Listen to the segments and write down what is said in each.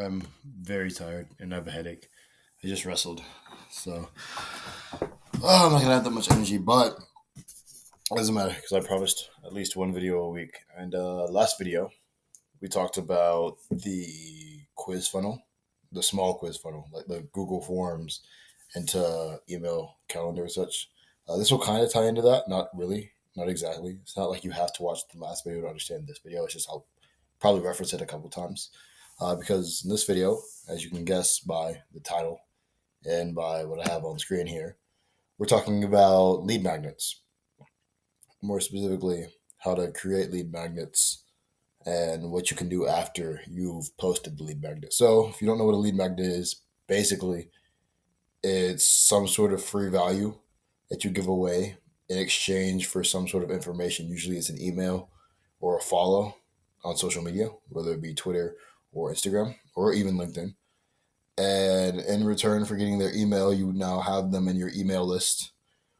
I'm very tired and I have a headache. I just wrestled, so I'm not gonna have that much energy. But it doesn't matter because I promised at least one video a week. And last video we talked about the quiz funnel, the small quiz funnel, like the Google Forms into email, calendar, and such. This will kind of tie into that. Not really, not exactly. It's not like you have to watch the last video to understand this video. It's just I'll probably reference it a couple times because in this video, as you can guess by the title and by what I have on screen here, we're talking about lead magnets. More specifically, how to create lead magnets and what you can do after you've posted the lead magnet. So, if you don't know what a lead magnet is, basically it's some sort of free value that you give away in exchange for some sort of information. Usually it's an email or a follow on social media, whether it be Twitter or Instagram or even LinkedIn. And in return for getting their email, you now have them in your email list.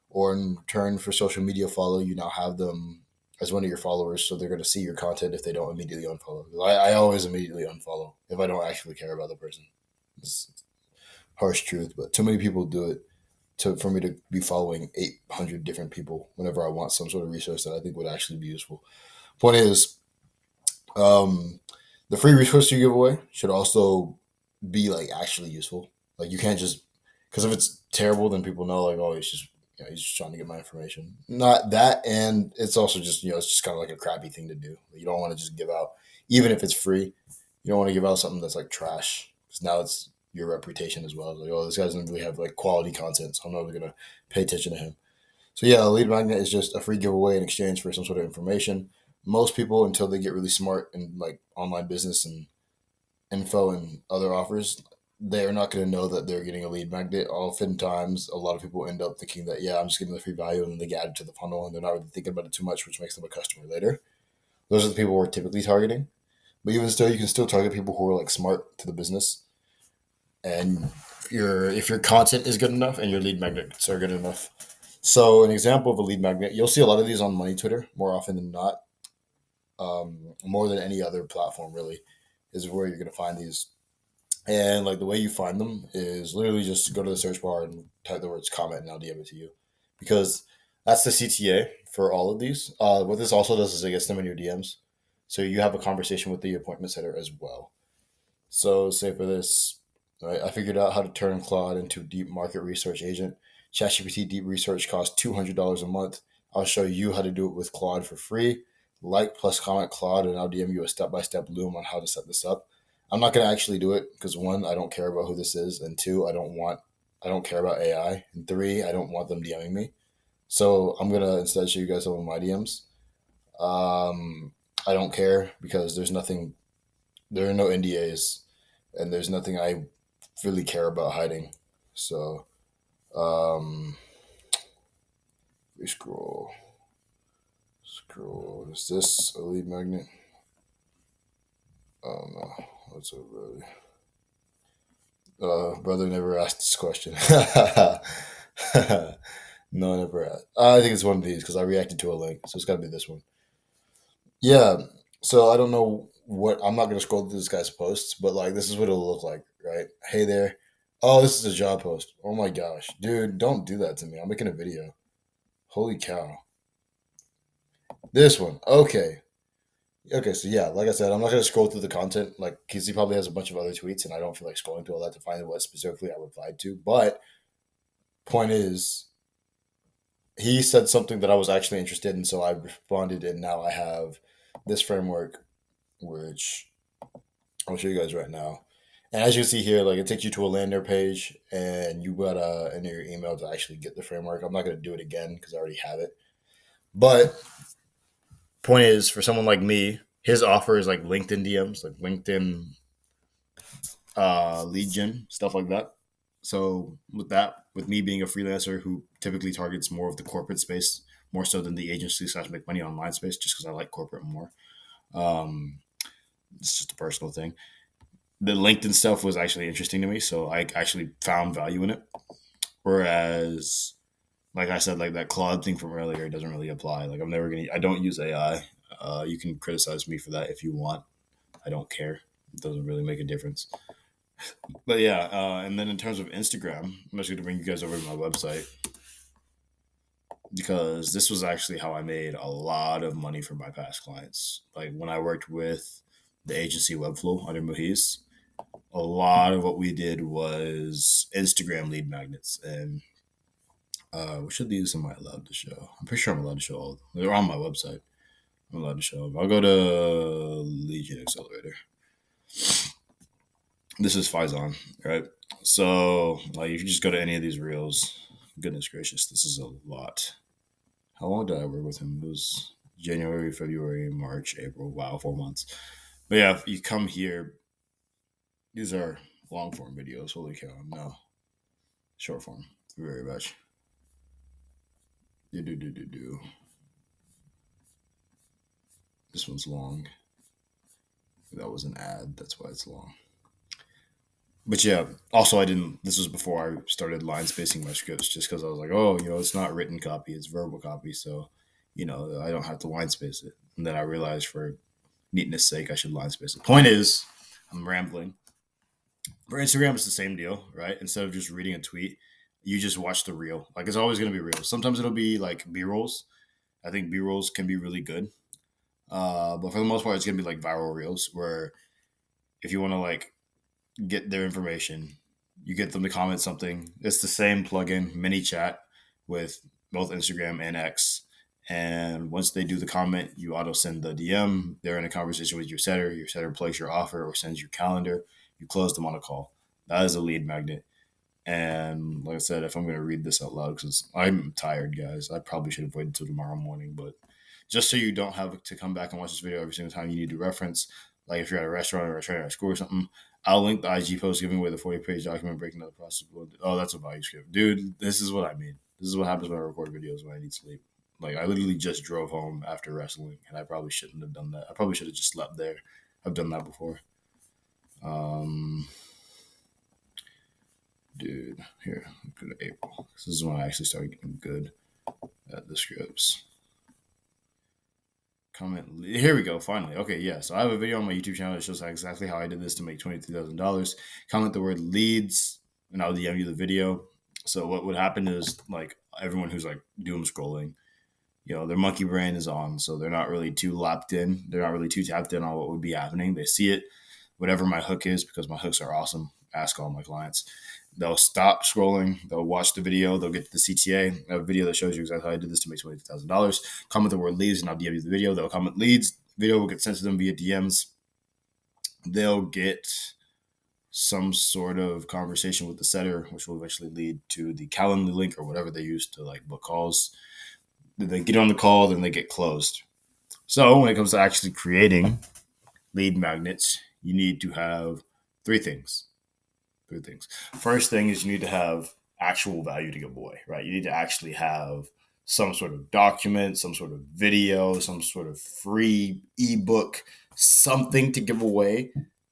Or in return for social media follow, you now have them as one of your followers. So they're going to see your content if they don't immediately unfollow. I always immediately unfollow if I don't actually care about the person. It's harsh truth, but too many people do it for me to be following 800 different people whenever I want some sort of resource that I think would actually be useful. Point is, um, the free resource you give away should also be like actually useful. Like you can't just because if it's terrible, then people know like, oh, he's just trying to get my information. Not that, and it's also just it's just kind of like a crappy thing to do. You don't want to just give out, even if it's free. You don't want to give out something that's like trash because now it's your reputation as well. It's like, oh, this guy doesn't really have like quality content, so I'm not really gonna pay attention to him. So yeah, a lead magnet is just a free giveaway in exchange for some sort of information. Most people, until they get really smart in like online business and info and other offers, they're not going to know that they're getting a lead magnet. Oftentimes, a lot of people end up thinking that, yeah, I'm just getting the free value, and then they get added to the funnel, and they're not really thinking about it too much, which makes them a customer later. Those are the people we're typically targeting. But even still, you can still target people who are like smart to the business, and if your content is good enough and your lead magnets are good enough. So, an example of a lead magnet, you'll see a lot of these on Money Twitter more often than not, more than any other platform really, is where you're going to find these. And like the way you find them is literally just go to the search bar and type the words comment and I'll DM it to you. Because that's the CTA for all of these. What this also does is it gets them in your DMs. So you have a conversation with the appointment setter as well. So say for this, right, I figured out how to turn Claude into a deep market research agent. ChatGPT deep research costs $200 a month. I'll show you how to do it with Claude for free. Like plus comment Claude and I'll DM you a step-by-step loom on how to set this up. I'm not going to actually do it because one, I don't care about who this is, and two, I don't care about AI, and three, I don't want them DMing me. So I'm gonna instead show you guys some of my DMs. Um, I don't care because there are no NDAs, and there's nothing I really care about hiding. So um, we scroll. Is this a lead magnet? Oh no, what's up, brother? Brother never asked this question. No, never asked. I think it's one of these because I reacted to a link, so it's got to be this one. Yeah. So I don't know what I'm not gonna scroll through this guy's posts, but like this is what it'll look like, right? Hey there. Oh, this is a job post. Oh my gosh, dude, don't do that to me. I'm making a video. Holy cow. This one. Okay. Okay, so yeah, like I said, I'm not gonna scroll through the content, like because he probably has a bunch of other tweets, and I don't feel like scrolling through all that to find what specifically I replied to. But point is, he said something that I was actually interested in, so I responded, and now I have this framework, which I'll show you guys right now. And as you see here, like it takes you to a landing page, and you gotta enter your email to actually get the framework. I'm not gonna do it again because I already have it. But point is, for someone like me, his offer is like LinkedIn DMs, like LinkedIn lead gen, stuff like that. So with that, with me being a freelancer who typically targets more of the corporate space, more so than the agency slash make money online space, just because I like corporate more. Um, it's just a personal thing. The LinkedIn stuff was actually interesting to me, so I actually found value in it. Whereas, like I said, like that Claude thing from earlier doesn't really apply. Like I don't use AI. You can criticize me for that if you want. I don't care. It doesn't really make a difference. But yeah, and then in terms of Instagram, I'm just going to bring you guys over to my website because this was actually how I made a lot of money for my past clients. Like when I worked with the agency Webflow under Muhiz, a lot of what we did was Instagram lead magnets. And which of these am I allowed to show? I'm pretty sure I'm allowed to show all of them. They're on my website. I'm allowed to show them. I'll go to Legion Accelerator. This is Faison, right? So, like, if you just go to any of these reels, goodness gracious, this is a lot. How long did I work with him? It was January, February, March, April. Wow, 4 months. But yeah, if you come here, these are long form videos. Holy cow. No, short form. Very much. Do. This one's long. That was an ad. That's why it's long. But yeah, also I didn't. This was before I started line spacing my scripts, just because I was like, oh, it's not written copy, it's verbal copy, so I don't have to line space it. And then I realized, for neatness sake, I should line space it. Point is, I'm rambling. For Instagram, it's the same deal, right? Instead of just reading a tweet, you just watch the reel. Like, it's always gonna be reels. Sometimes it'll be like B rolls. I think B rolls can be really good, but for the most part, it's gonna be like viral reels where if you want to like get their information. You get them to comment something. It's the same plugin, mini chat, with both Instagram and X. And once they do the comment, you auto send the DM. They're in a conversation with your setter. Your setter plays your offer or sends your calendar. You close them on a call. That is a lead magnet. And like I said, if I'm going to read this out loud, because I'm tired, guys, I probably should have waited until tomorrow morning. But just so you don't have to come back and watch this video every single time you need to reference, like if you're at a restaurant or at a school or something, I'll link the IG post giving away the 40-page document breaking down the process. Oh, that's a value script. Dude, this is what I mean. This is what happens when I record videos when I need sleep. Like, I literally just drove home after wrestling, and I probably shouldn't have done that. I probably should have just slept there. I've done that before. Um, Dude, here, go to April. This is when I actually started getting good at the scripts. Comment. Here we go. Finally. Okay, yeah. So I have a video on my YouTube channel that shows exactly how I did this to make $23,000. Comment the word leads, and I'll DM you the video. So what would happen is, like, everyone who's like doom scrolling, their monkey brain is on, so they're not really too lapped in. They're not really too tapped in on what would be happening. They see it, whatever my hook is, because my hooks are awesome. Ask all my clients. They'll stop scrolling. They'll watch the video. They'll get to the CTA. I have a video that shows you exactly how I did this to make $22,000. Comment the word leads, and I'll DM you the video. They'll comment leads. Video will get sent to them via DMs. They'll get some sort of conversation with the setter, which will eventually lead to the Calendly link or whatever they use to like book calls. Then they get on the call, then they get closed. So when it comes to actually creating lead magnets, you need to have three things. First thing is you need to have actual value to give away, right? You need to actually have some sort of document, some sort of video, some sort of free ebook, something to give away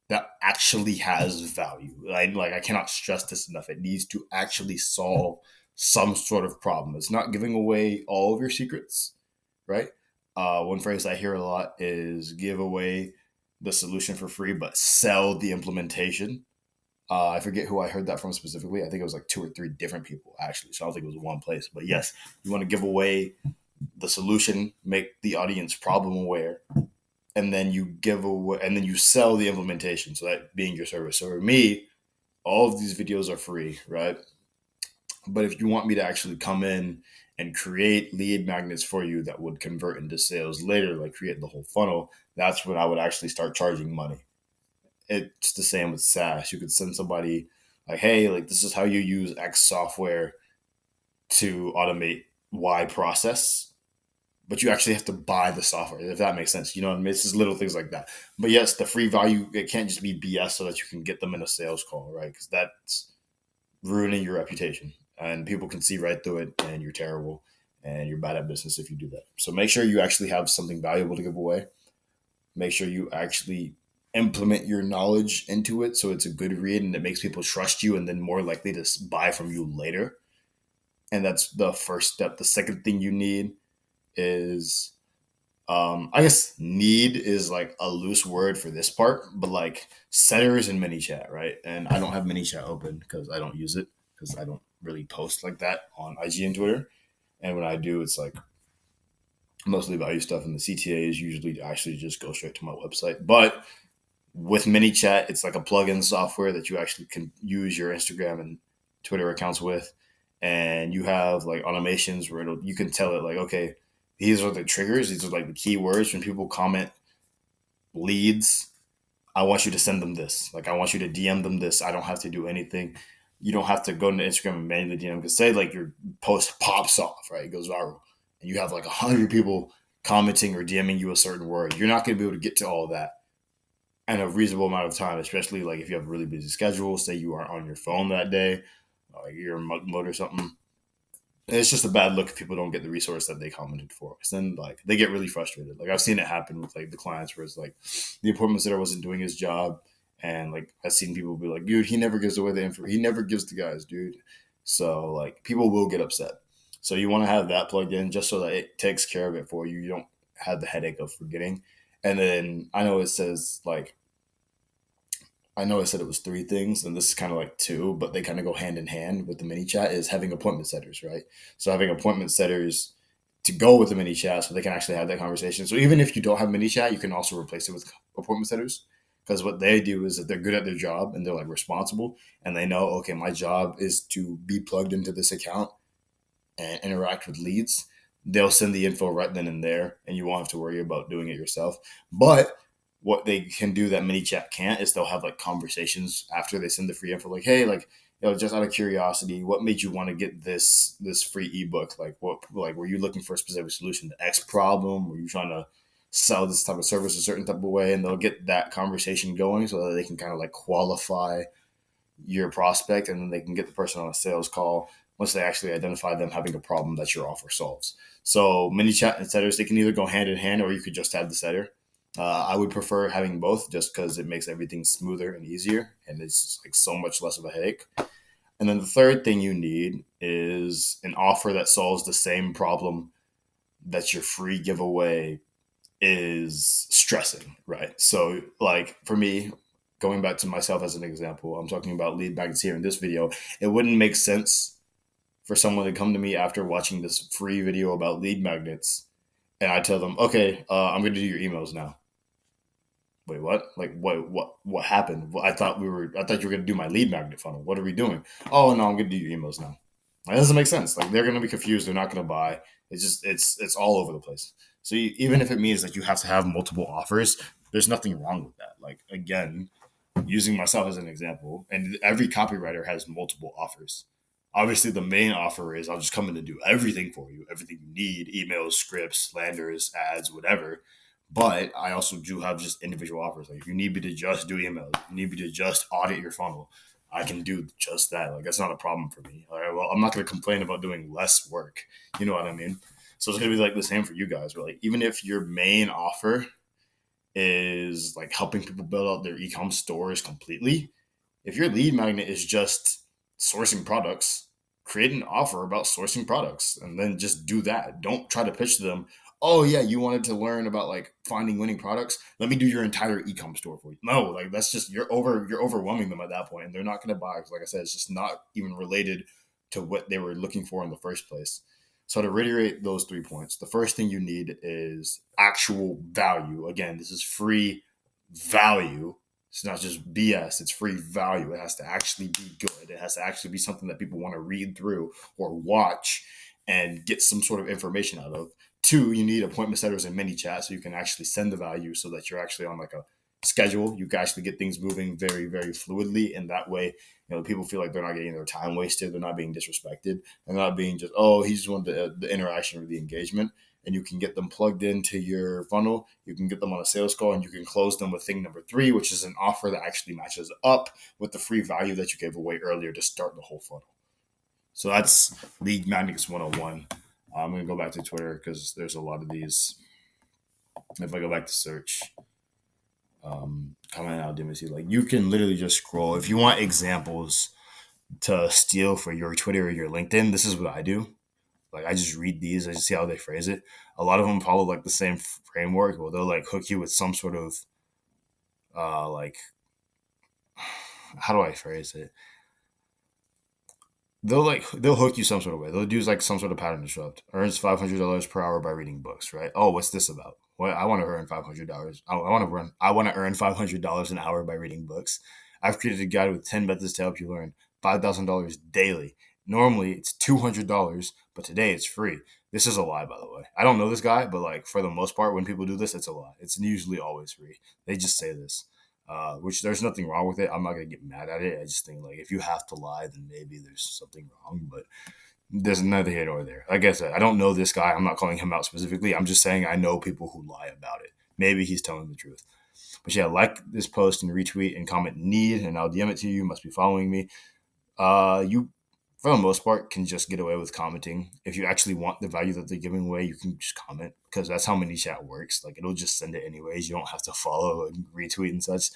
that actually has value. Like I cannot stress this enough. It needs to actually solve some sort of problem. It's not giving away all of your secrets, right? One phrase I hear a lot is give away the solution for free, but sell the implementation. I forget who I heard that from specifically. I think it was like two or three different people, actually. So I don't think it was one place. But yes, you want to give away the solution, make the audience problem aware, and then you give away, and then you sell the implementation. So that being your service. So for me, all of these videos are free, right? But if you want me to actually come in and create lead magnets for you that would convert into sales later, like create the whole funnel, that's when I would actually start charging money. It's the same with SaaS. You could send somebody like, hey, like this is how you use X software to automate Y process, but you actually have to buy the software, if that makes sense. You know what I mean? It's just little things like that. But yes, the free value, it can't just be BS so that you can get them in a sales call, right? Because that's ruining your reputation. And people can see right through it, and you're terrible and you're bad at business if you do that. So make sure you actually have something valuable to give away. Make sure you actually implement your knowledge into it so it's a good read and it makes people trust you and then more likely to buy from you later. And that's the first step. The second thing you need is I guess need is like a loose word for this part, but like setters and mini chat, right? And I don't have mini chat open because I don't use it because I don't really post like that on IG and Twitter. And when I do, it's like mostly value stuff, and the CTAs usually actually just go straight to my website. But with mini chat, it's like a plug-in software that you actually can use your Instagram and Twitter accounts with, and you have like automations where you can tell it like, okay, these are the triggers, these are like the keywords when people comment leads. I want you to send them this. Like I want you to DM them this. I don't have to do anything. You don't have to go into Instagram and manually DM. Because say like your post pops off, right? It goes viral, and you have like 100 people commenting or DMing you a certain word. You're not going to be able to get to all of that in a reasonable amount of time, especially like if you have a really busy schedule. Say you aren't on your phone that day, like you're in mode or something. It's just a bad look if people don't get the resource that they commented for. Because then like they get really frustrated. Like I've seen it happen with like the clients where it's like the appointment sitter wasn't doing his job, and like I've seen people be like, dude, he never gives away the info. He never gives the guys, dude. So like people will get upset. So you want to have that plugged in just so that it takes care of it for you. You don't have the headache of forgetting. And then I know I said it was three things, and this is kind of like two, but they kind of go hand in hand with the mini chat is having appointment setters, right? So having appointment setters to go with the mini chat so they can actually have that conversation. So even if you don't have mini chat, you can also replace it with appointment setters because what they do is that they're good at their job and they're like responsible and they know, okay, my job is to be plugged into this account and interact with leads. They'll send the info right then and there, and you won't have to worry about doing it yourself. But what they can do that mini chat can't is they'll have like conversations after they send the free info, like, hey, like, just out of curiosity, what made you want to get this free ebook? Like, what, like, were you looking for a specific solution to X problem? Were you trying to sell this type of service a certain type of way? And they'll get that conversation going so that they can kind of like qualify your prospect, and then they can get the person on a sales call once they actually identify them having a problem that your offer solves. So mini chat and setters, they can either go hand in hand or you could just have the setter. I would prefer having both just because it makes everything smoother and easier, and it's like so much less of a headache. And then the third thing you need is an offer that solves the same problem that your free giveaway is stressing, right? So, like for me, going back to myself as an example, I'm talking about lead magnets here in this video. It wouldn't make sense for someone to come to me after watching this free video about lead magnets and I tell them, okay, I'm going to do your emails now. Wait, what? Like, what happened? I thought you were going to do my lead magnet funnel. What are we doing? Oh, no, I'm going to do your emails now. That doesn't make sense. Like, they're going to be confused. They're not going to buy. It's all over the place. So even if it means that you have to have multiple offers, there's nothing wrong with that. Like, again, using myself as an example, and every copywriter has multiple offers. Obviously, the main offer is I'll just come in and do everything for you, everything you need, emails, scripts, landers, ads, whatever. But I also do have just individual offers. Like if you need me to just do emails, you need me to just audit your funnel, I can do just that. Like that's not a problem for me. All right, well, I'm not going to complain about doing less work. You know what I mean? So it's going to be like the same for you guys. Where like even if your main offer is like helping people build out their e-com stores completely, if your lead magnet is just sourcing products, create an offer about sourcing products and then just do that. Don't try to pitch to them, oh yeah, you wanted to learn about like finding winning products. Let me do your entire e-com store for you. No, like that's just you're overwhelming them at that point and they're not gonna buy because like I said, it's just not even related to what they were looking for in the first place. So to reiterate those 3 points, the first thing you need is actual value. Again, this is free value. It's not just BS, it's free value. It has to actually be good. It has to actually be something that people want to read through or watch and get some sort of information out of. Two, you need appointment setters and mini chat so you can actually send the value so that you're actually on like a schedule. You can actually get things moving very, very fluidly. And that way, people feel like they're not getting their time wasted. They're not being disrespected. They're not being just, oh, he just wanted the interaction or the engagement, and you can get them plugged into your funnel. You can get them on a sales call and you can close them with thing number 3, which is an offer that actually matches up with the free value that you gave away earlier to start the whole funnel. So that's Lead Magnetics 101. I'm going to go back to Twitter because there's a lot of these. If I go back to search, comment out, Dimitri, like you can literally just scroll. If you want examples to steal for your Twitter or your LinkedIn, this is what I do. Like I just read these, I just see how they phrase it. A lot of them follow like the same framework. Well, they'll like hook you with some sort of like how do I phrase it? They'll hook you some sort of way. They'll use like some sort of pattern disrupt. Earns $500 per hour by reading books, right? Oh, what's this about? Well, I want to earn $500. I want to earn $500 an hour by reading books. I've created a guide with 10 methods to help you learn $5,000 daily. Normally it's $200, but today it's free. This is a lie, by the way. I don't know this guy, but like for the most part, when people do this, it's a lie. It's usually always free. They just say this. Which there's nothing wrong with it. I'm not gonna get mad at it. I just think like if you have to lie, then maybe there's something wrong. But there's neither here nor there. Like I said, I don't know this guy. I'm not calling him out specifically. I'm just saying I know people who lie about it. Maybe he's telling the truth. But yeah, like this post and retweet and comment need, and I'll DM it to you. You must be following me. You, for the most part, can just get away with commenting. If you actually want the value that they're giving away, you can just comment because that's how mini chat works. Like it'll just send it anyways. You don't have to follow and retweet and such.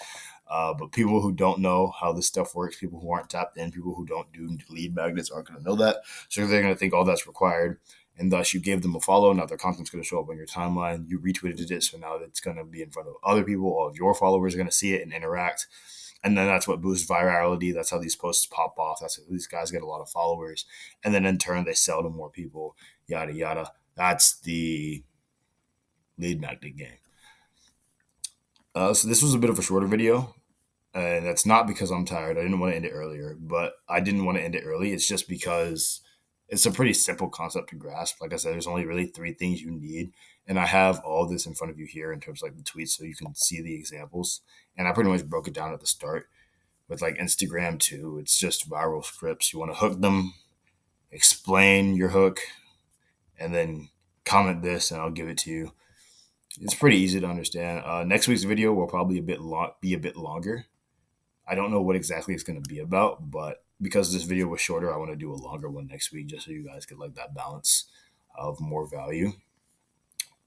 But people who don't know how this stuff works, people who aren't tapped in, people who don't do lead magnets aren't going to know that. So they're going to think all that's required. And thus, you gave them a follow. Now their content's going to show up on your timeline. You retweeted it, so now it's going to be in front of other people. All of your followers are going to see it and interact. And then that's what boosts virality. That's how these posts pop off. That's how these guys get a lot of followers. And then in turn, they sell to more people, yada, yada. That's the lead magnet game. So this was a bit of a shorter video. And that's not because I'm tired. I didn't want to end it earlier, but I didn't want to end it early. It's just because it's a pretty simple concept to grasp. Like I said, there's only really three things you need. And I have all this in front of you here in terms of like the tweets so you can see the examples. And I pretty much broke it down at the start with like Instagram too. It's just viral scripts. You want to hook them, explain your hook, and then comment this and I'll give it to you. It's pretty easy to understand. Next week's video will probably be a bit longer. I don't know what exactly it's going to be about, but because this video was shorter, I want to do a longer one next week just so you guys get like that balance of more value.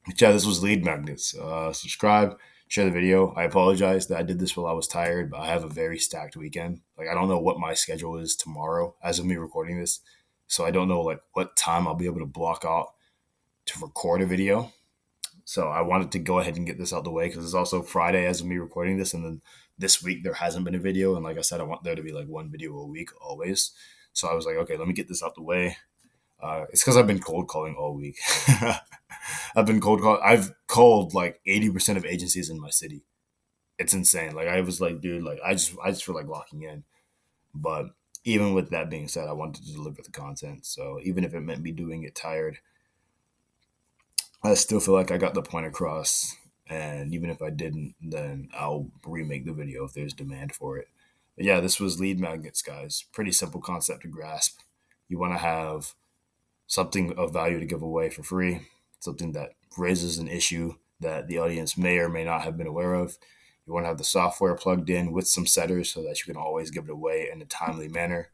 But yeah, this was lead magnets. Subscribe, share the video. I apologize that I did this while I was tired, but I have a very stacked weekend. Like I don't know what my schedule is tomorrow as of me recording this, so I don't know like what time I'll be able to block out to record a video. So I wanted to go ahead and get this out the way because it's also Friday as of me recording this, and then this week there hasn't been a video, and like I said, I want there to be like one video a week always. So I was like, okay, let me get this out the way. It's because I've been cold calling all week. I've called like 80% of agencies in my city. It's insane. Like I was like, dude, like I just feel like locking in. But even with that being said, I wanted to deliver the content. So even if it meant me doing it tired, I still feel like I got the point across. And even if I didn't, then I'll remake the video if there's demand for it. But yeah, this was lead magnets, guys. Pretty simple concept to grasp. You want to have something of value to give away for free, something that raises an issue that the audience may or may not have been aware of. You want to have the software plugged in with some setters so that you can always give it away in a timely manner.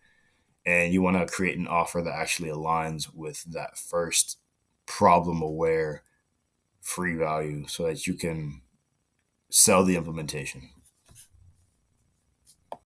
And you want to create an offer that actually aligns with that first problem aware free value so that you can sell the implementation.